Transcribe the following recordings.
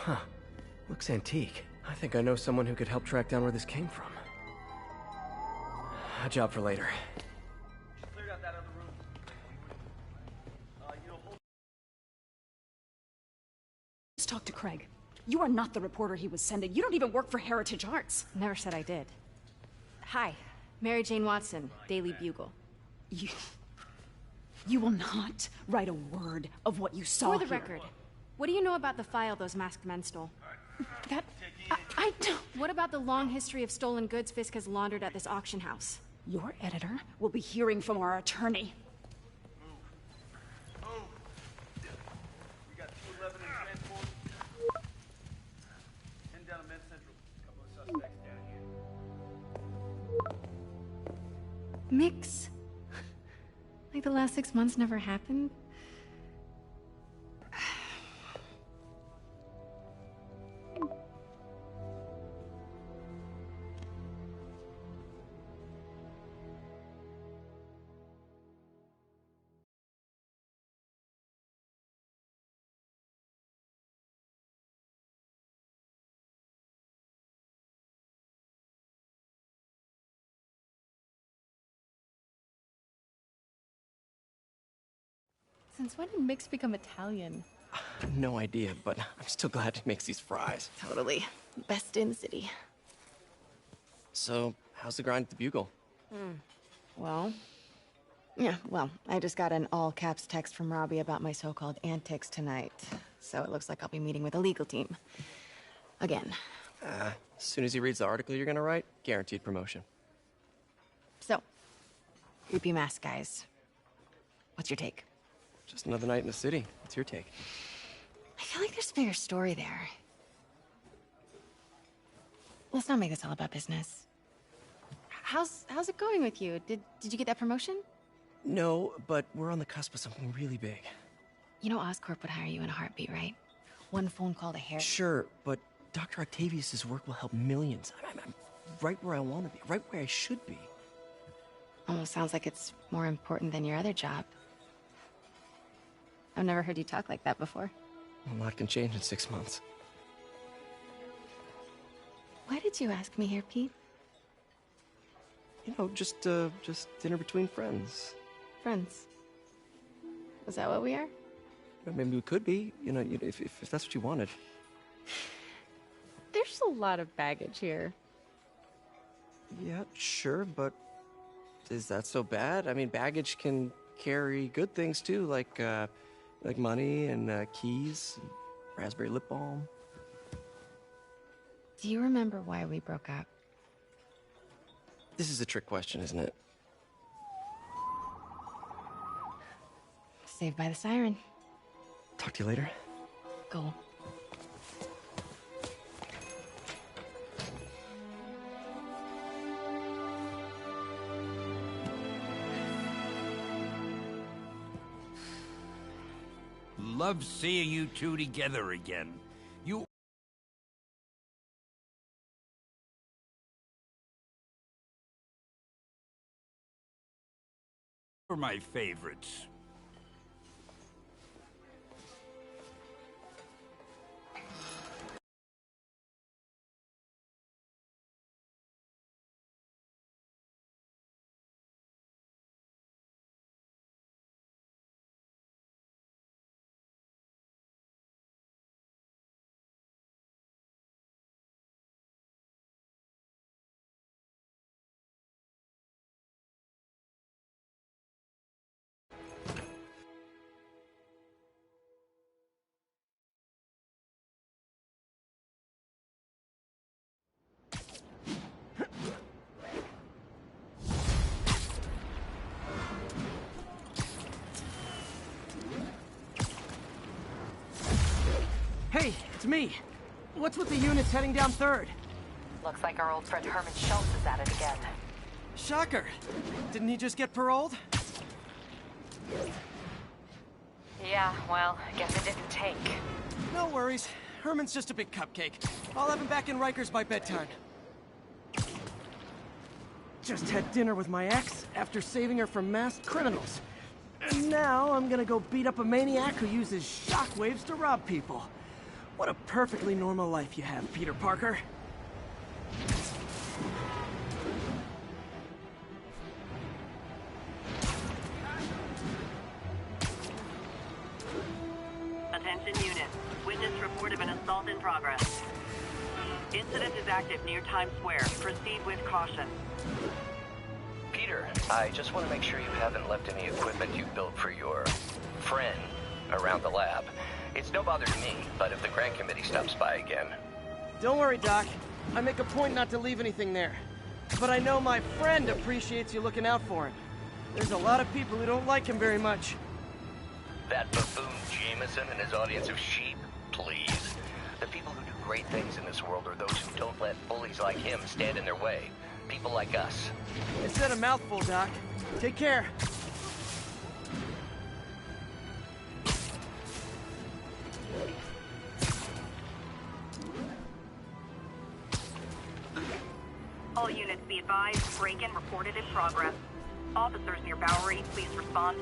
Huh. Looks antique. I think I know someone who could help track down where this came from. A job for later. Cleared out that other room. Let's talk to Craig. You are not the reporter he was sending. You don't even work for Heritage Arts. Never said I did. Hi, Mary Jane Watson, Daily Bugle. You will not write a word of what you saw For the here. record, what do you know about the file those masked men stole? That... I don't... What about the long history of stolen goods Fisk has laundered at this auction house? Your editor will be hearing from our attorney. Move. We got 211 in transport. Heading down to Med Central. A couple of suspects down here. Mix? Like the last 6 months never happened? Since when did Mix become Italian? No idea, but I'm still glad he makes these fries. Totally. Best in the city. So, how's the grind at the Bugle? Well, I just got an all-caps text from Robbie about my so-called antics tonight. So it looks like I'll be meeting with a legal team. Again. As soon as he reads the article you're gonna write, guaranteed promotion. So, creepy mask guys. What's your take? Just another night in the city. What's your take? I feel like there's a bigger story there. Let's not make this all about business. How's it going with you? Did you get that promotion? No, but we're on the cusp of something really big. You know Oscorp would hire you in a heartbeat, right? One phone call to Harry. Sure, but Dr. Octavius's work will help millions. I'm right where I want to be, right where I should be. Almost sounds like it's more important than your other job. I've never heard you talk like that before. A lot can change in 6 months. Why did you ask me here, Pete? You know, just dinner between friends. Friends. Is that what we are? Maybe we could be, you know, if that's what you wanted. There's a lot of baggage here. Yeah, sure, but is that so bad? I mean, baggage can carry good things too, like money and keys, and raspberry lip balm. Do you remember why we broke up? This is a trick question, isn't it? Saved by the siren. Talk to you later. Go. Love seeing you two together again. You are my favorites. Hey, it's me. What's with the units heading down 3rd? Looks like our old friend Herman Schultz is at it again. Shocker. Didn't he just get paroled? Yeah, well, I guess it didn't take. No worries. Herman's just a big cupcake. I'll have him back in Rikers by bedtime. Just had dinner with my ex after saving her from masked criminals. And now I'm gonna go beat up a maniac who uses shockwaves to rob people. What a perfectly normal life you have, Peter Parker. Attention unit. Witness report of an assault in progress. Incident is active near Times Square. Proceed with caution. Peter, I just want to make sure you haven't left any equipment you built for your friend around the lab. It's no bother to me, but if the grant committee stops by again... Don't worry, Doc. I make a point not to leave anything there. But I know my friend appreciates you looking out for him. There's a lot of people who don't like him very much. That buffoon Jameson and his audience of sheep? Please. The people who do great things in this world are those who don't let bullies like him stand in their way. People like us. You said a mouthful, Doc. Take care. All units be advised. Break-in reported in progress. Officers near Bowery, please respond.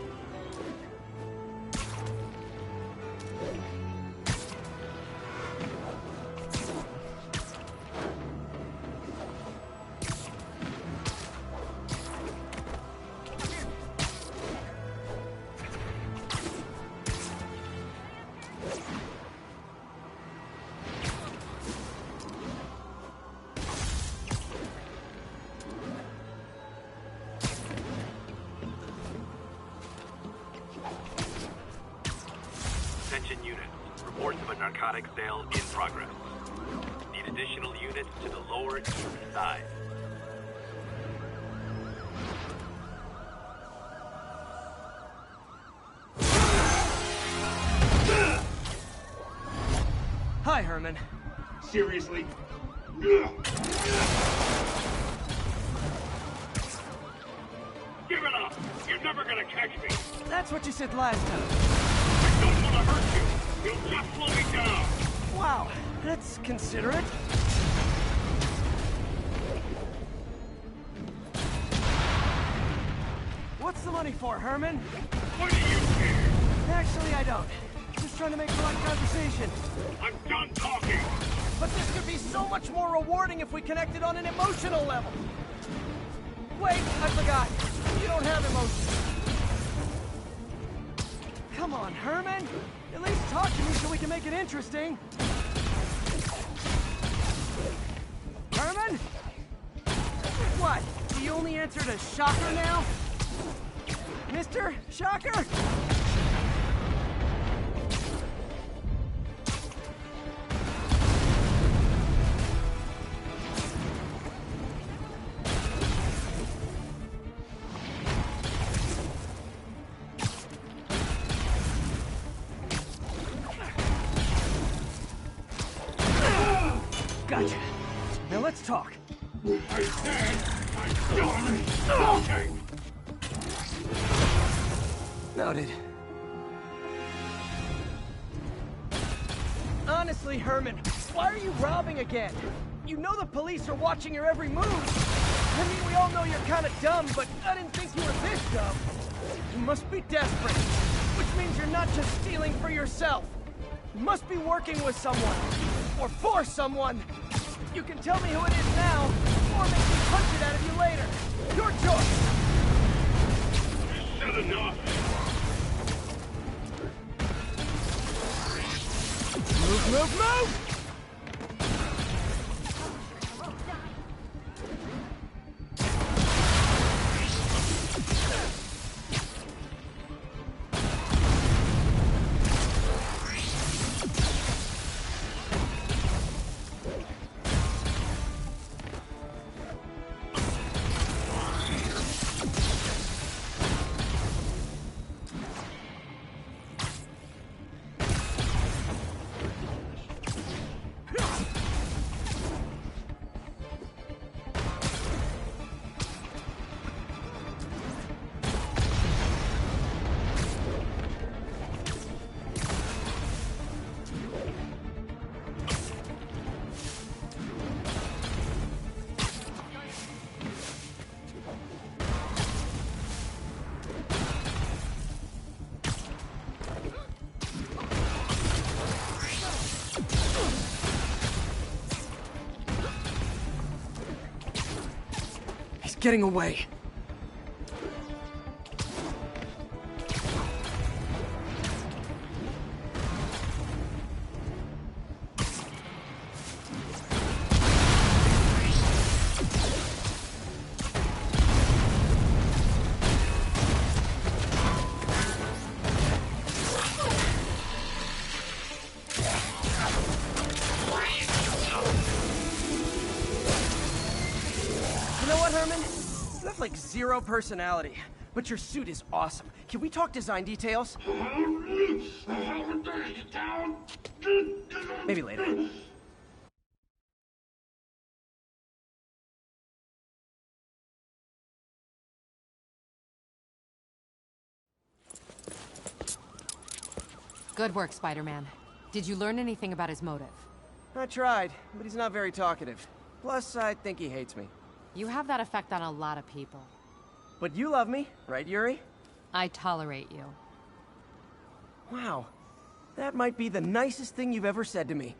Attention units. Reports of a narcotics sale in progress. Need additional units to the lower east side. Hi, Herman. Seriously? Give it up! You're never gonna catch me! That's what you said last time. I don't want to hurt you! You'll just slow me down! Wow, that's considerate. What's the money for, Herman? What do you care? Actually, I don't. Just trying to make polite conversation. I'm done talking! But this could be so much more rewarding if we connected on an emotional level. Wait, I forgot. You don't have emotions. Come on, Herman. At least talk to me so we can make it interesting. Herman? What? The only answer to Shocker now? Mr. Shocker? Gotcha. Now let's talk. I said I'm done talking! Noted. Honestly, Herman, why are you robbing again? You know the police are watching your every move. I mean, we all know you're kind of dumb, but I didn't think you were this dumb. You must be desperate, which means you're not just stealing for yourself. You must be working with someone, or for someone. You can tell me who it is now, or make me punch it out of you later. Your choice. You said enough! Move, move, move! getting away. You know what, Herman? You have like zero personality, but your suit is awesome. Can we talk design details? Maybe later. Good work, Spider-Man. Did you learn anything about his motive? I tried, but he's not very talkative. Plus, I think he hates me. You have that effect on a lot of people. But you love me, right, Yuri? I tolerate you. Wow. That might be the nicest thing you've ever said to me.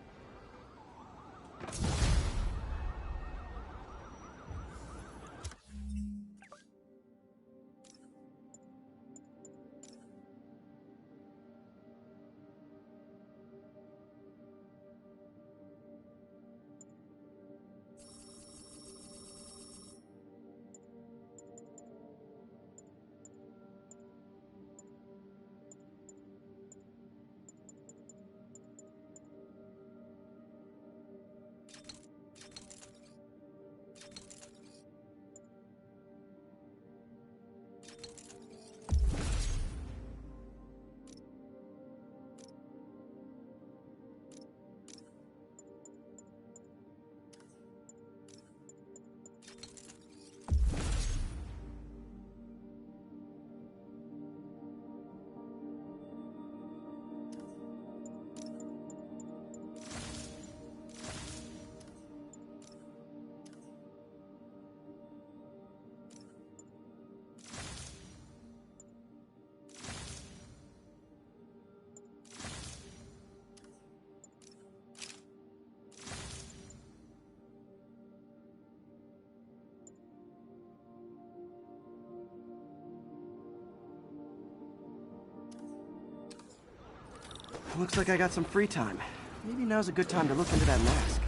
Looks like I got some free time. Maybe now's a good time to look into that mask.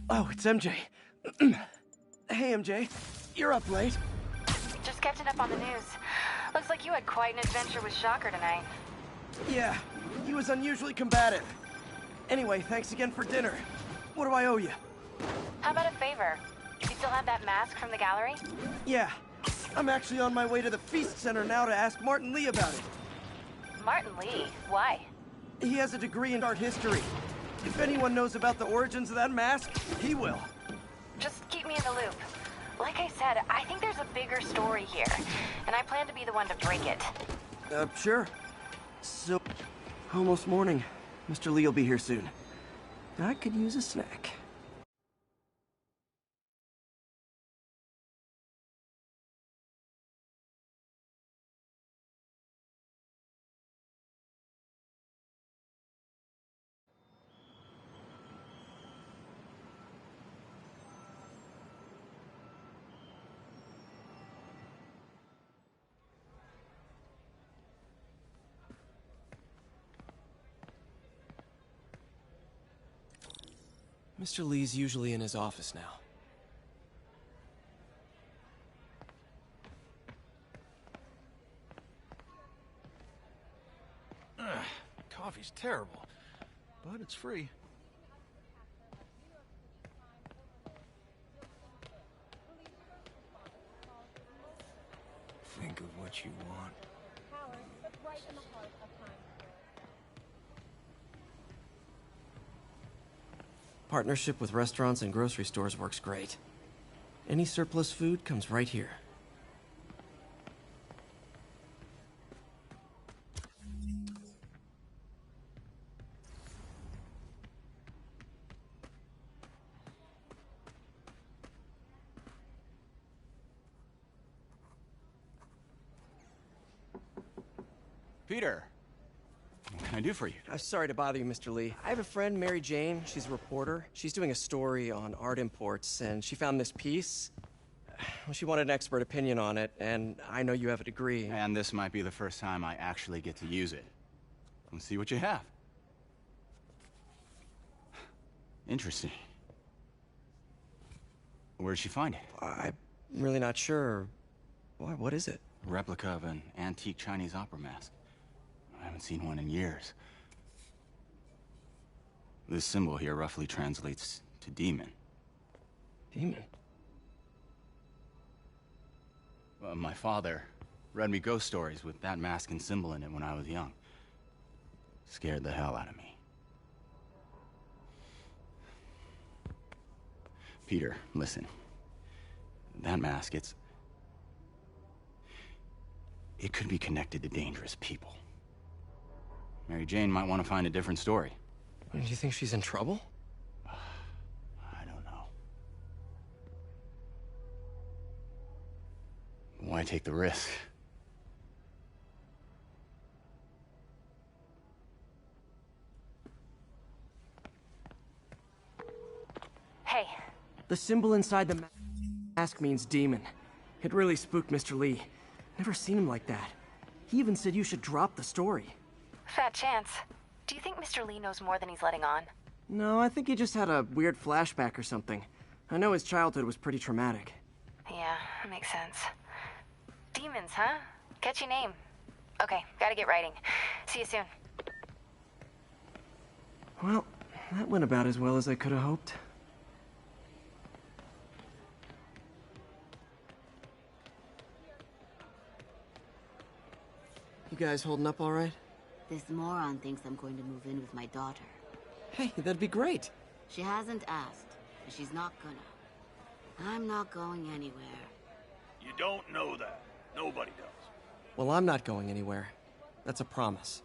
Oh, it's MJ. Hey, MJ. You're up late. Just catching up on the news. Looks like you had quite an adventure with Shocker tonight. Yeah, he was unusually combative. Anyway, thanks again for dinner. What do I owe you? How about a favor? You still have that mask from the gallery? Yeah, I'm actually on my way to the Feast Center now to ask Martin Lee about it. Martin Lee? Why? He has a degree in art history. If anyone knows about the origins of that mask, he will. Just keep me in the loop. Like I said, I think there's a bigger story here, and I plan to be the one to break it. Sure. So, almost morning. Mr. Lee will be here soon. I could use a snack. Mr. Lee's usually in his office now. Coffee's terrible, but it's free. Think of what you want. Partnership with restaurants and grocery stores works great. Any surplus food comes right here. Peter, what can I do for you? Sorry to bother you, Mr. Lee. I have a friend, Mary Jane. She's a reporter. She's doing a story on art imports, and she found this piece. Well, she wanted an expert opinion on it, and I know you have a degree. And this might be the first time I actually get to use it. Let's see what you have. Interesting. Where did she find it? I'm really not sure. Why, what is it? A replica of an antique Chinese opera mask. I haven't seen one in years. This symbol here roughly translates to demon. Demon? My father read me ghost stories with that mask and symbol in it when I was young. Scared the hell out of me. Peter, listen. That mask, it could be connected to dangerous people. Mary Jane might want to find a different story. Do you think she's in trouble? I don't know. Why take the risk? Hey. The symbol inside the mask means demon. It really spooked Mr. Lee. Never seen him like that. He even said you should drop the story. Fat chance. Do you think Mr. Lee knows more than he's letting on? No, I think he just had a weird flashback or something. I know his childhood was pretty traumatic. Yeah, that makes sense. Demons, huh? Catchy name. Okay, gotta get writing. See you soon. Well, that went about as well as I could have hoped. You guys holding up all right? This moron thinks I'm going to move in with my daughter. Hey, that'd be great. She hasn't asked, and she's not gonna. I'm not going anywhere. You don't know that. Nobody does. Well, I'm not going anywhere. That's a promise.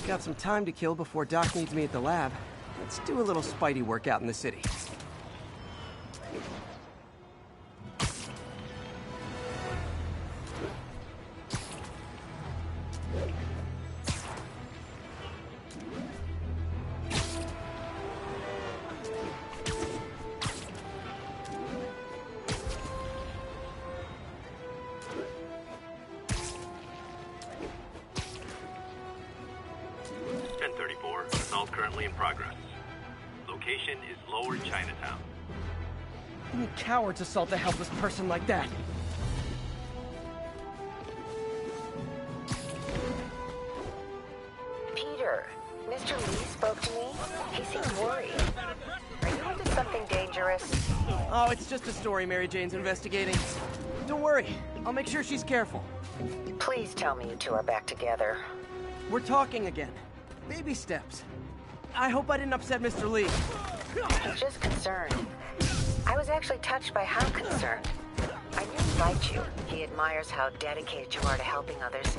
Got some time to kill before Doc needs me at the lab. Let's do a little Spidey work out in the city. Assault currently in progress. Location is Lower Chinatown. Any cowards assault a helpless person like that? Peter, Mr. Lee spoke to me. He seemed worried. Are you into something dangerous? Oh, it's just a story Mary Jane's investigating. Don't worry, I'll make sure she's careful. Please tell me you two are back together. We're talking again. Baby steps. I hope I didn't upset Mr. Lee. I'm just concerned. I was actually touched by how concerned. I knew he liked you. He admires how dedicated you are to helping others.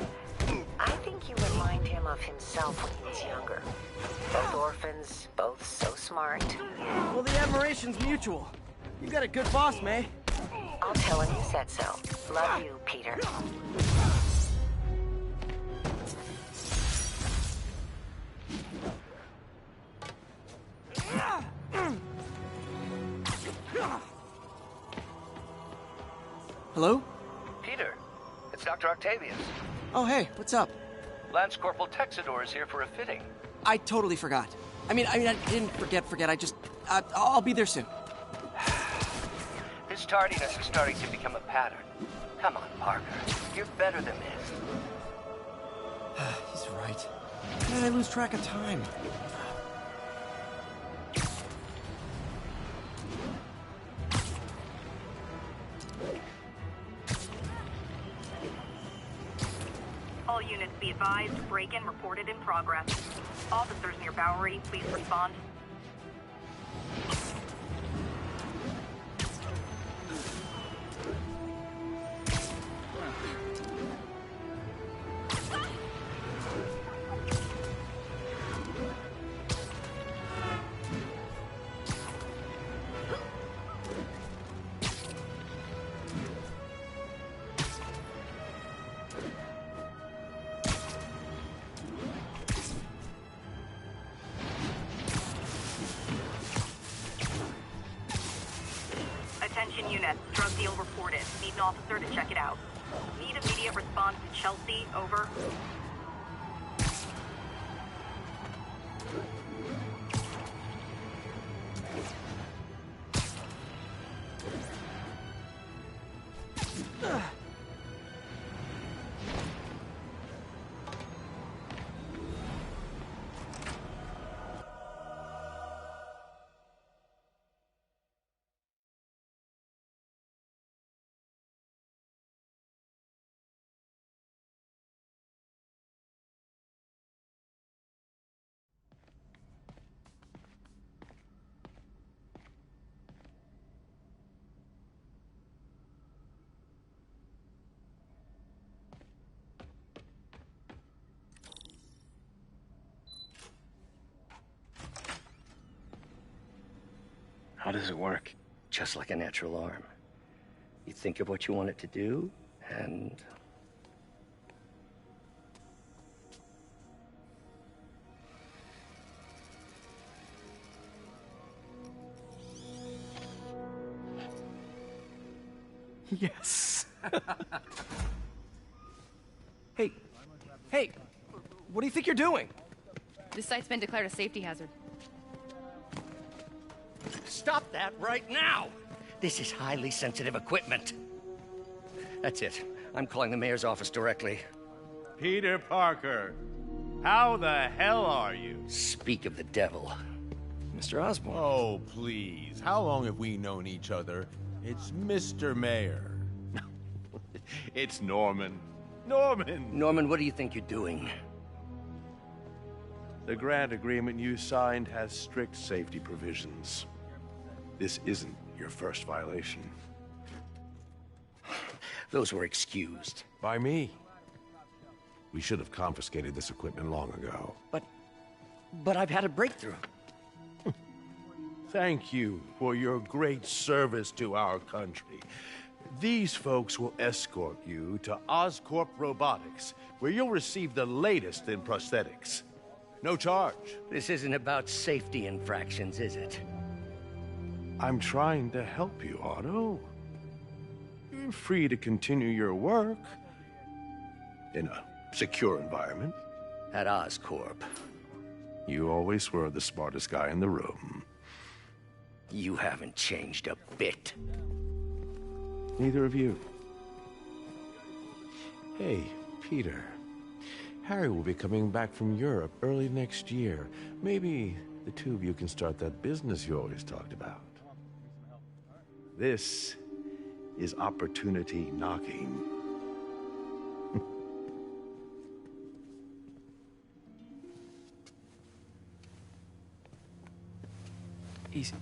I think you remind him of himself when he was younger. Both orphans, both so smart. Well, the admiration's mutual. You got a good boss, May. I'll tell him you said so. Love you, Peter. Hello? Peter, it's Dr. Octavius. Oh, hey, what's up? Lance Corporal Texador is here for a fitting. I totally forgot. I mean, I didn't forget. I just, I'll be there soon. His tardiness is starting to become a pattern. Come on, Parker. You're better than this. He's right. Why did I lose track of time? advised, break-in reported in progress. Officers near Bowery, please respond. Attention units, drug deal reported. Need an officer to check it out. Need immediate response to Chelsea, over. How does it work? Just like a natural arm. You think of what you want it to do, and... Yes. Hey, what do you think you're doing? This site's been declared a safety hazard. Stop that right now! This is highly sensitive equipment. That's it. I'm calling the mayor's office directly. Peter Parker, how the hell are you? Speak of the devil. Mr. Osborn. Oh, please. How long have we known each other? It's Mr. Mayor. It's Norman. Norman! Norman, what do you think you're doing? The grant agreement you signed has strict safety provisions. This isn't your first violation. Those were excused. By me. We should have confiscated this equipment long ago. But I've had a breakthrough. Thank you for your great service to our country. These folks will escort you to Oscorp Robotics, where you'll receive the latest in prosthetics. No charge. This isn't about safety infractions, is it? I'm trying to help you, Otto. You're free to continue your work in a secure environment. At Oscorp. You always were the smartest guy in the room. You haven't changed a bit. Neither of you. Hey, Peter. Harry will be coming back from Europe early next year. Maybe the two of you can start that business you always talked about. This is opportunity knocking.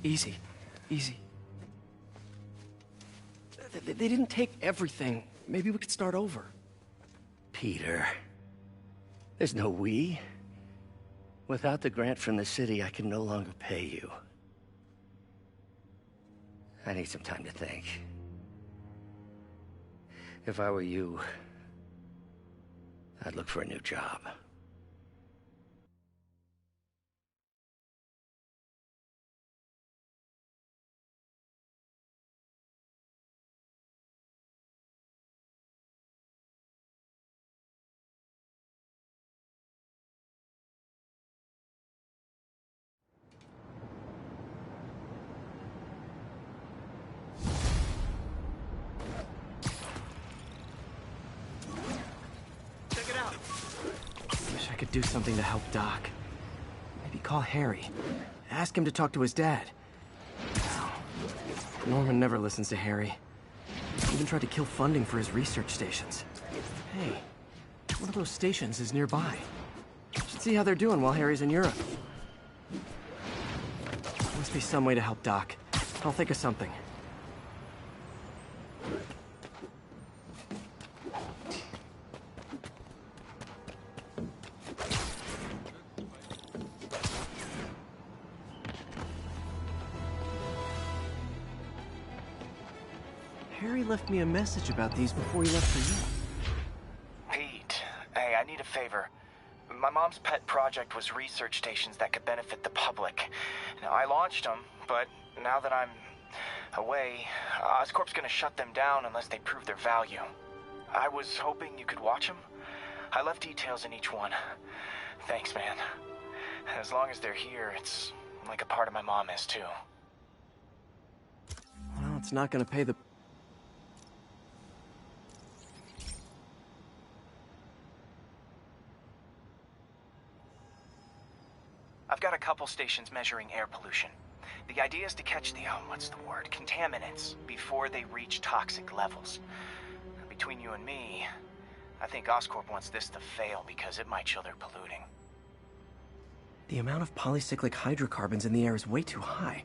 Easy. They didn't take everything. Maybe we could start over. Peter, there's no we. Without the grant from the city, I can no longer pay you. I need some time to think. If I were you, I'd look for a new job. I could do something to help Doc. Maybe call Harry. Ask him to talk to his dad. Norman never listens to Harry. He even tried to kill funding for his research stations. Hey, One of those stations is nearby. Should see how they're doing while Harry's in Europe. Must be some way to help Doc. I'll think of something. Harry left me a message about these before he left for you. Pete, hey, I need a favor. My mom's pet project was research stations that could benefit the public. Now, I launched them, but now that I'm away, Oscorp's gonna shut them down unless they prove their value. I was hoping you could watch them. I left details in each one. Thanks, man. As long as they're here, it's like a part of my mom is, too. Well, it's not gonna pay the... I've got a couple stations measuring air pollution. The idea is to catch the, contaminants before they reach toxic levels. Between you and me, I think Oscorp wants this to fail because it might show they're polluting. The amount of polycyclic hydrocarbons in the air is way too high.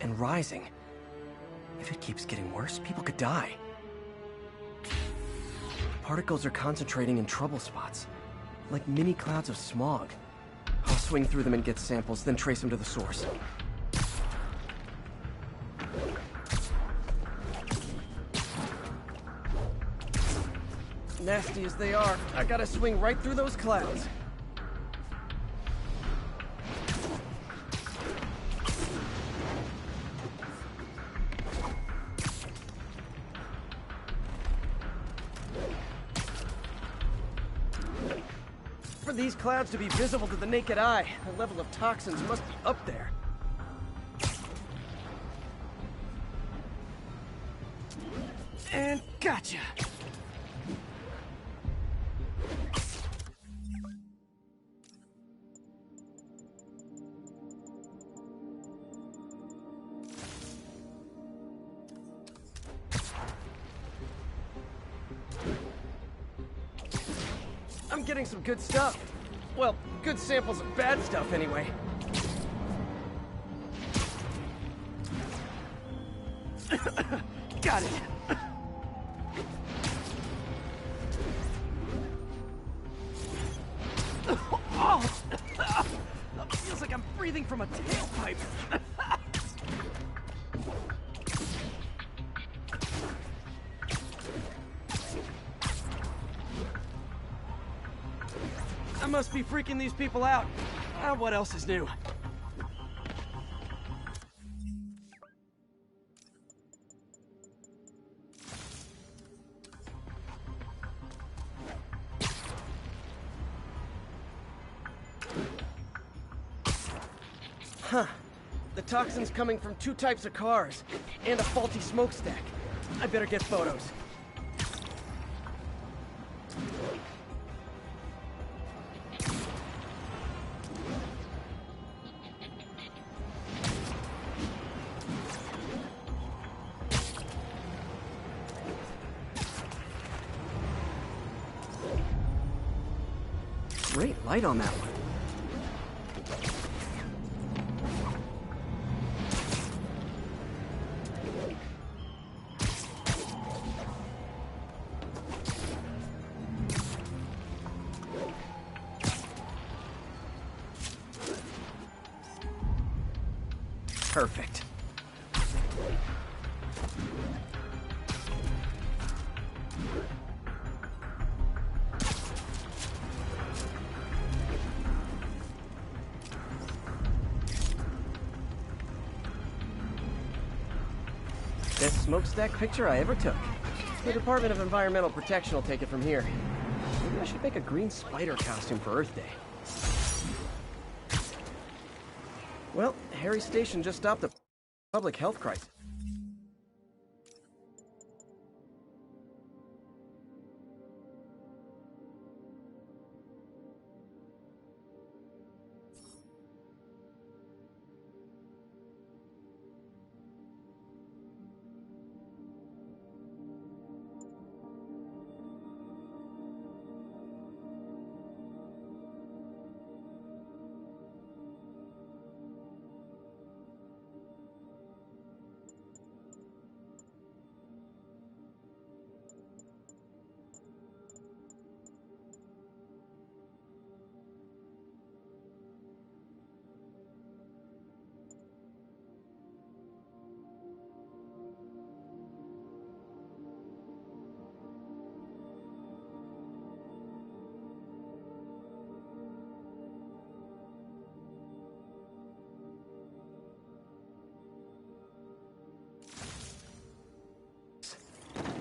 And rising. If it keeps getting worse, people could die. Particles are concentrating in trouble spots, like mini clouds of smog. I'll swing through them and get samples, then trace them to the source. Nasty as they are, I gotta swing right through those clouds. For these clouds to be visible to the naked eye, the level of toxins must be up there. And gotcha! I'm getting some good stuff. Well, good samples of bad stuff, anyway. Got it. Oh! Feels like I'm breathing from a tailpipe. I must be freaking these people out. What else is new? Huh. The toxin's coming from 2 types of cars, and a faulty smokestack. I better get photos. Great light on that one. Perfect. Best smokestack picture I ever took. The Department of Environmental Protection will take it from here. Maybe I should make a green spider costume for Earth Day. Well, Harry's station just stopped a public health crisis.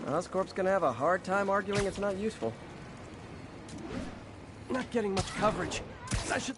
Oscorp's gonna have a hard time arguing it's not useful. Not getting much coverage. I should...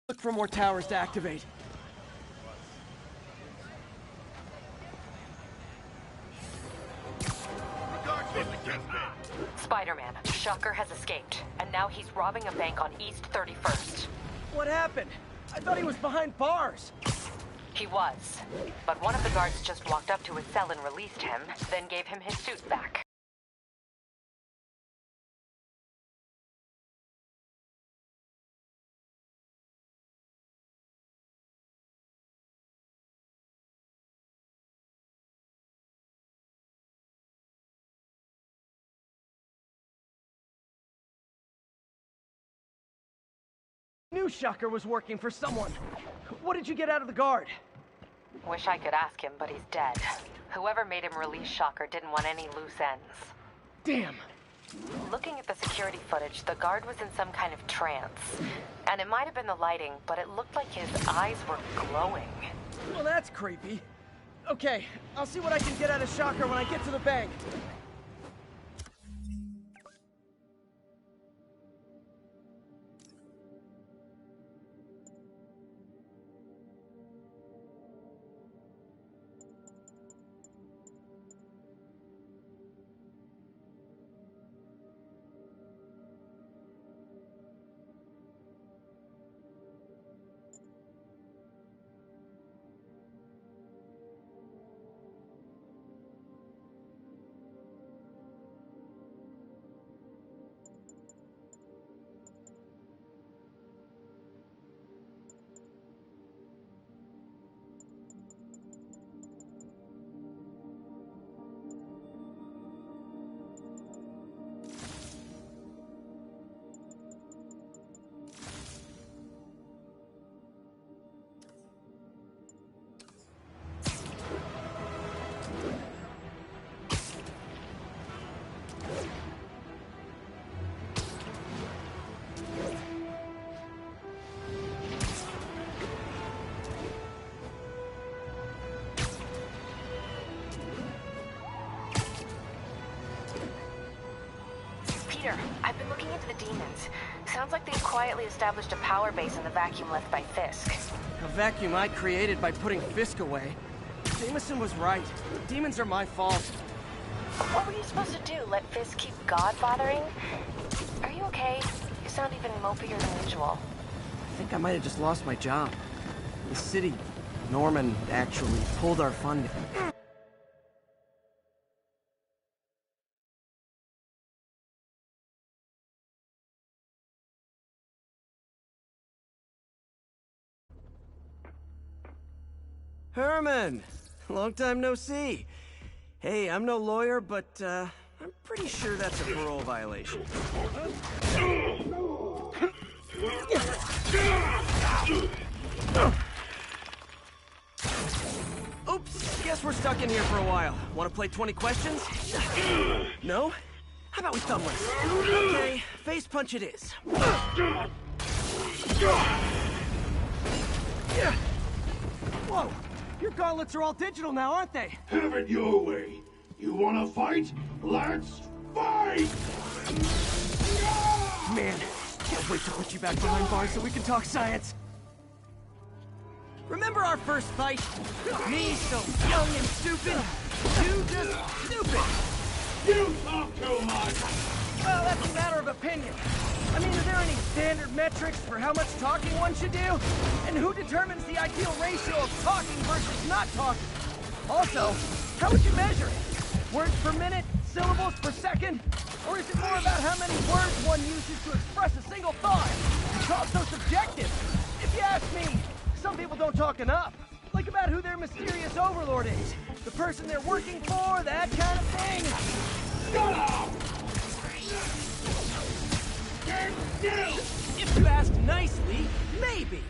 Look for more towers to activate. Spider-Man, Shocker has escaped, and now he's robbing a bank on East 31st. What happened? I thought he was behind bars. He was, but one of the guards just walked up to his cell and released him, then gave him his suit back. Knew Shocker was working for someone. What did you get out of the guard? Wish I could ask him, but he's dead. Whoever made him release Shocker didn't want any loose ends. Damn. Looking at the security footage, the guard was in some kind of trance. And it might have been the lighting, but it looked like his eyes were glowing. Well, that's creepy. Okay, I'll see what I can get out of Shocker when I get to the bank. Peter, I've been looking into the demons. Sounds like they've quietly established a power base in the vacuum left by Fisk. A vacuum I created by putting Fisk away. Jameson was right. Demons are my fault. What were you supposed to do? Let Fisk keep God bothering? Are you okay? You sound even mopier than usual. I think I might have just lost my job. The city, Norman, actually pulled our funding. Herman! Long time no see. Hey, I'm no lawyer, but, I'm pretty sure that's a parole violation. Oops, guess we're stuck in here for a while. Want to play 20 questions? No? How about we thumb race? Okay, face punch it is. Whoa! Your gauntlets are all digital now, aren't they? Have it your way. You wanna fight? Let's Fight! Man, can't wait to put you back behind bars so we can talk science. Remember our first fight? Me so young and stupid, you just stupid. You talk too much! Well, that's a matter of opinion. I mean, are there any standard metrics for how much talking one should do? And who determines the ideal ratio of talking versus not talking? Also, how would you measure it? Words per minute? Syllables per second? Or is it more about how many words one uses to express a single thought? It's all so subjective. If you ask me, some people don't talk enough. Like about who their mysterious overlord is. The person they're working for, that kind of thing. Shut up! If you ask nicely, maybe.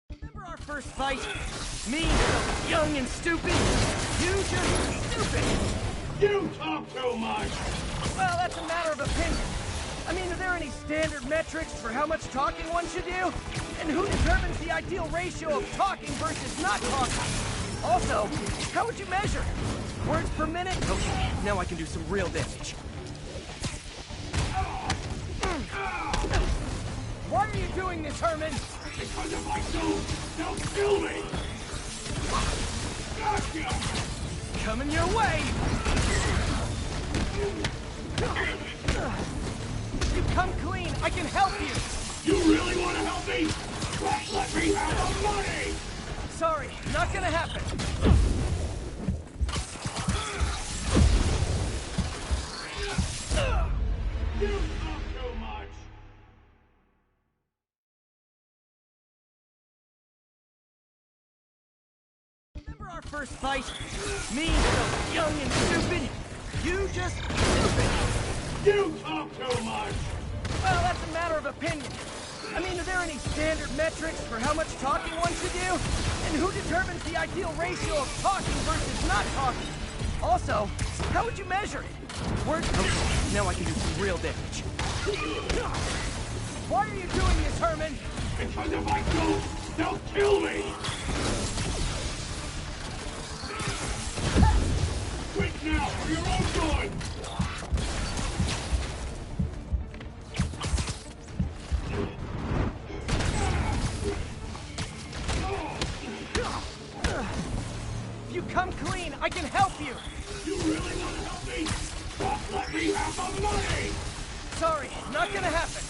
Remember our first fight? Me, so young and stupid. You just stupid. You talk too much! Well, that's a matter of opinion. I mean, are there any standard metrics for how much talking one should do? And who determines the ideal ratio of talking versus not talking? Also, how would you measure it? Words per minute? Okay, now I can do some real damage. Why are you doing this, Herman? Because if I don't, they'll kill me! Gotcha! Coming your way! You come clean, I can help you! You really want to help me? Let me have the money! Sorry, not gonna happen. You talk too much! Remember our first fight? Me, so young and stupid. You just stupid. You talk too much! Well, that's a matter of opinion. I mean, are there any standard metrics for how much talking one should do? And who determines the ideal ratio of talking versus not talking? Also, how would you measure it? Words... Okay, now I can do some real damage. Why are you doing this, Herman? Because if I don't, they'll kill me! Quit now, for your own good! If you come clean, I can help you! You really want to help me? Just let me have the money! Sorry, not gonna happen.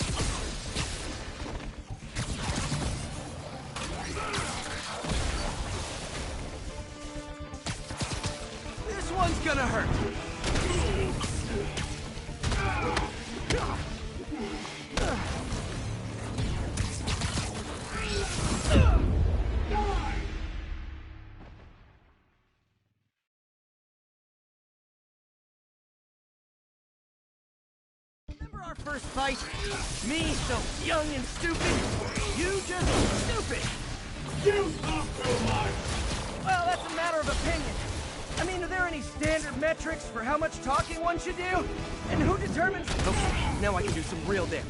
This one's gonna hurt. Remember our first fight? Me, so young and stupid. You just stupid. You talk too much! Well, that's a matter of opinion. I mean, are there any standard metrics for how much talking one should do? And who determines... Okay, now I can do some real damage.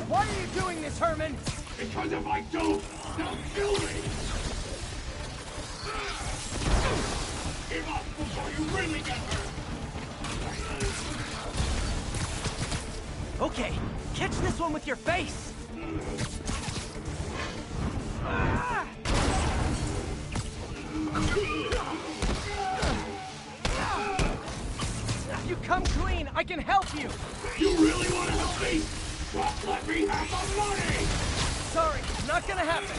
Why are you doing this, Herman? Because if I don't, they'll kill me! Give up before you really get hurt! Okay, catch this one with your face! If you come clean, I can help you! You really want to help me? Just let me have the money! Sorry, not gonna happen.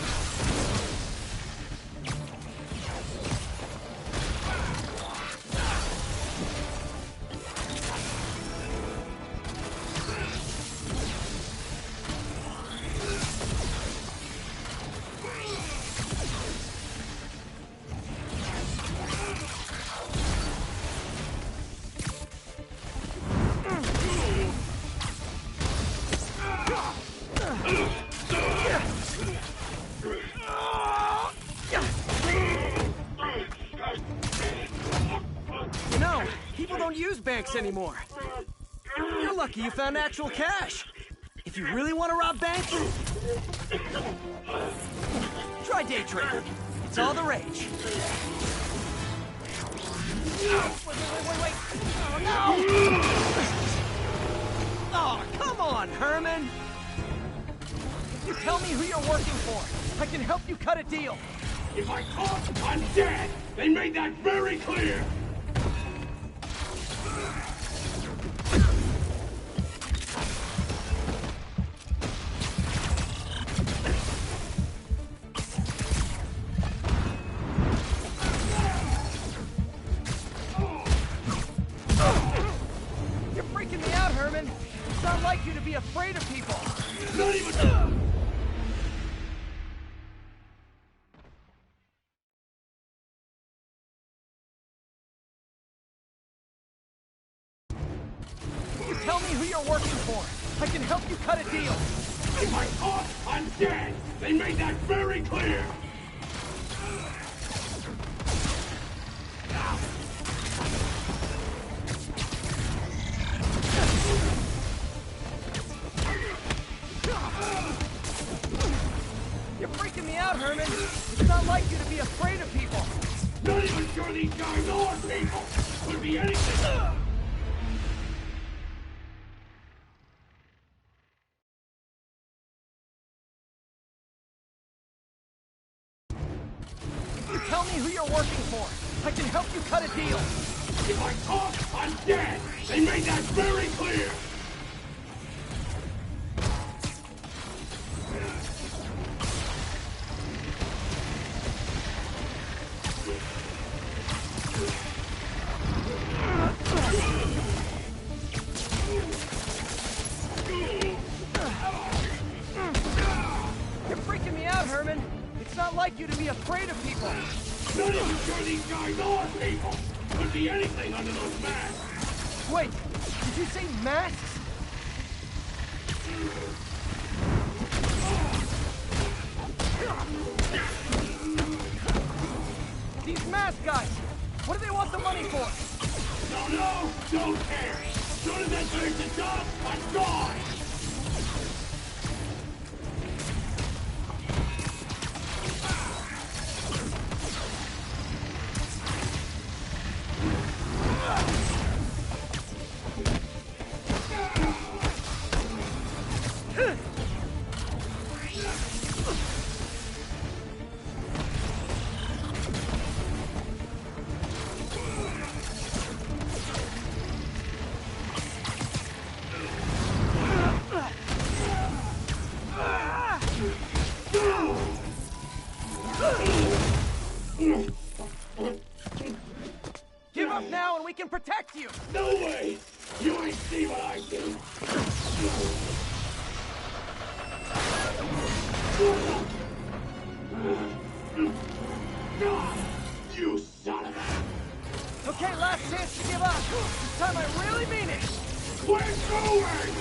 Banks anymore. You're lucky you found actual cash. If you really want to rob banks, try day trading. It's all the rage. Wait. Oh, no! Oh, come on, Herman! If you tell me who you're working for, I can help you cut a deal. If I caught, I'm dead! They made that very clear! You're freaking me out, Herman. It's not like you to be afraid of people. Not even... Tell me who you're working for. I can help you cut a deal. If I caught, I'm dead! They made that very clear! You're freaking me out, Herman. It's not like you to be afraid of people. Not even sure these guys are people! Could be anything! Tell me who you're working for. I can help you cut a deal. If I talk, I'm dead! They made that very clear! You're freaking me out, Herman. It's not like you to be afraid of people. Not even sure these guys are people! Could be anything under those masks! Wait, did you say masks? These mask guys, what do they want the money for? Don't know, don't care! Soon as that finish the job, I'm gone! Give up now and we can protect you! No way! You ain't see what I do! You son of a... Okay, last chance to give up. This time I really mean it! Quit moving!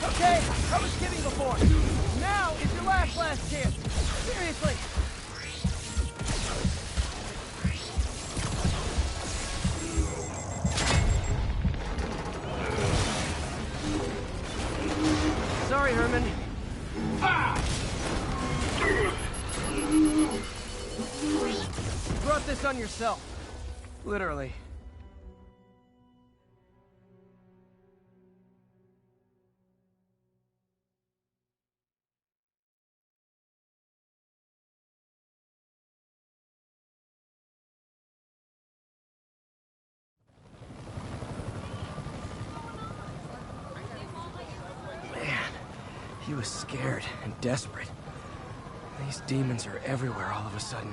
Okay, I was kidding before. Now is your last chance. Seriously. Sorry, Herman. You brought this on yourself. Literally. He was scared and desperate. These demons are everywhere all of a sudden.